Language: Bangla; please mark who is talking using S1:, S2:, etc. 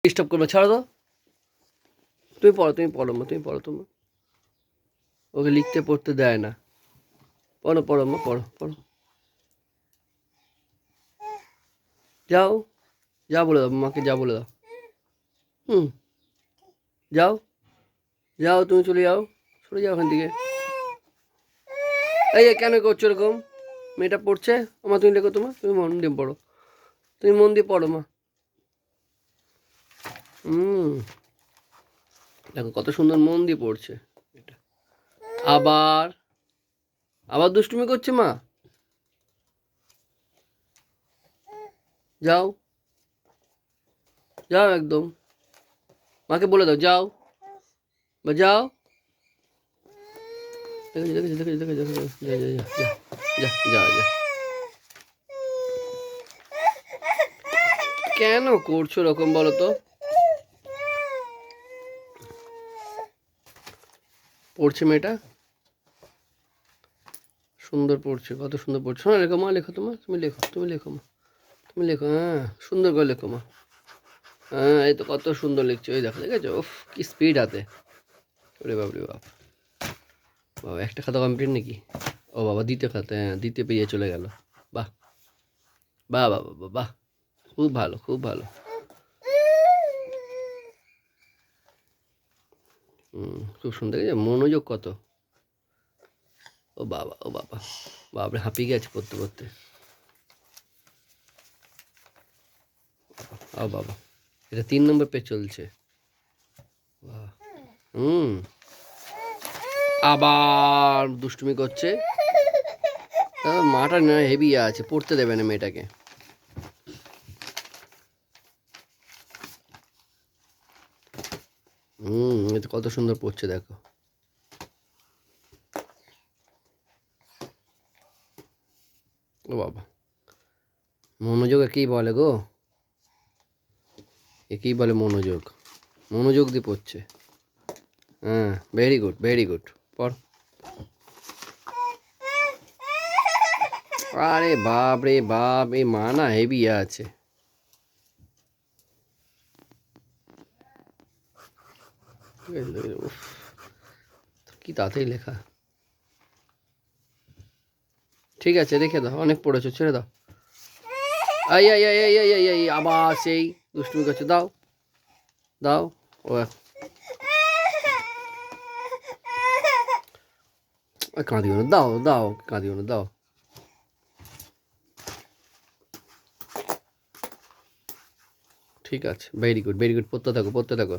S1: ডিস্টার্ব করবে, ছাড়ো তো। তুমি পড়ো, তুমি পড়ো মা, তুমি পড়ো তোমার। ওকে লিখতে পড়তে দেয় না। পড়ো পড়ো মা, পড়ো পড়ো। যাও, যা বলে দাও মাকে, যা বলে দাও। হুম, যাও যাও, তুমি চলে যাও, সরে যাও ওখান থেকে। এই কেন করছো এরকম? মেয়েটা পড়ছে, আমার তুমি লেখো তোমার, তুমি মন দিয়ে পড়ো, তুমি মন দিয়ে পড়ো মা। দেখো কত সুন্দর মন দিয়ে পড়ছে এটা। আবার আবার দুষ্টুমি করছে মা। যাও যাও, একদম মাকে বলে দাও যাও, বা যাও। দেখেছি দেখেছি দেখেছি দেখেছি দেখেছি, যা যা যা যা যা যা। কেন করছো এরকম বলো তো? পড়ছে মেয়েটা, সুন্দর পড়ছে, কত সুন্দর পড়ছে। শোনো, লেখো মা, লেখো তোমার, তুমি লেখো, তুমি লেখো মা, তুমি লেখো। হ্যাঁ, সুন্দর করে লেখো মা। হ্যাঁ, এই তো কত সুন্দর লিখছে, ওই দেখো, দেখেছো? উফ, কি স্পিড হাতে। ওরে বাপ রে বাপ। বাবা, একটা খাতা কমপ্লিট নাকি? ও বাবা, দ্বিতীয় খাতা, হ্যাঁ দ্বিতীয় পেরিয়ে চলে গেল। বাহ বাহ বাহ বাহ বাহ, খুব ভালো খুব ভালো। খুব সুন্দর, মনোযোগ কত। ও বাবা ও বাবা, বাপরে হাঁপিয়ে গেছে পড়তে পড়তে। ও বাবা, এটা 3 নম্বর পেজ চলছে। বাহ। হুম, আবার দুষ্টুমি করছে। মাটা না হেভি আছে, পড়তে দেবে না মেয়েটাকে। এটা কত সুন্দর পড়ছে দেখো। ও বাবা, মনোযোগ একেই বলে গো, একেই বলে মনোযোগ। মনোযোগ দিয়ে পড়ছে। হ্যাঁ, ভেরি গুড ভেরি গুড। পড়। আরে বাপ রে বাপ, এই মা না হেভি আছে। উফ, কি তাড়াতাড়ি লেখা। ঠিক আছে, রেখে দাও, অনেক পড়েছো, ছেড়ে দাও। I I I I I I I, আবার সেই দুষ্টুমি করছে। দাও দাও। ও কাঁদিও না, দাও দাও, কাঁদিও না, দাও। ঠিক আছে, ভেরি গুড ভেরি গুড, পড়তে থাকো পড়তে থাকো।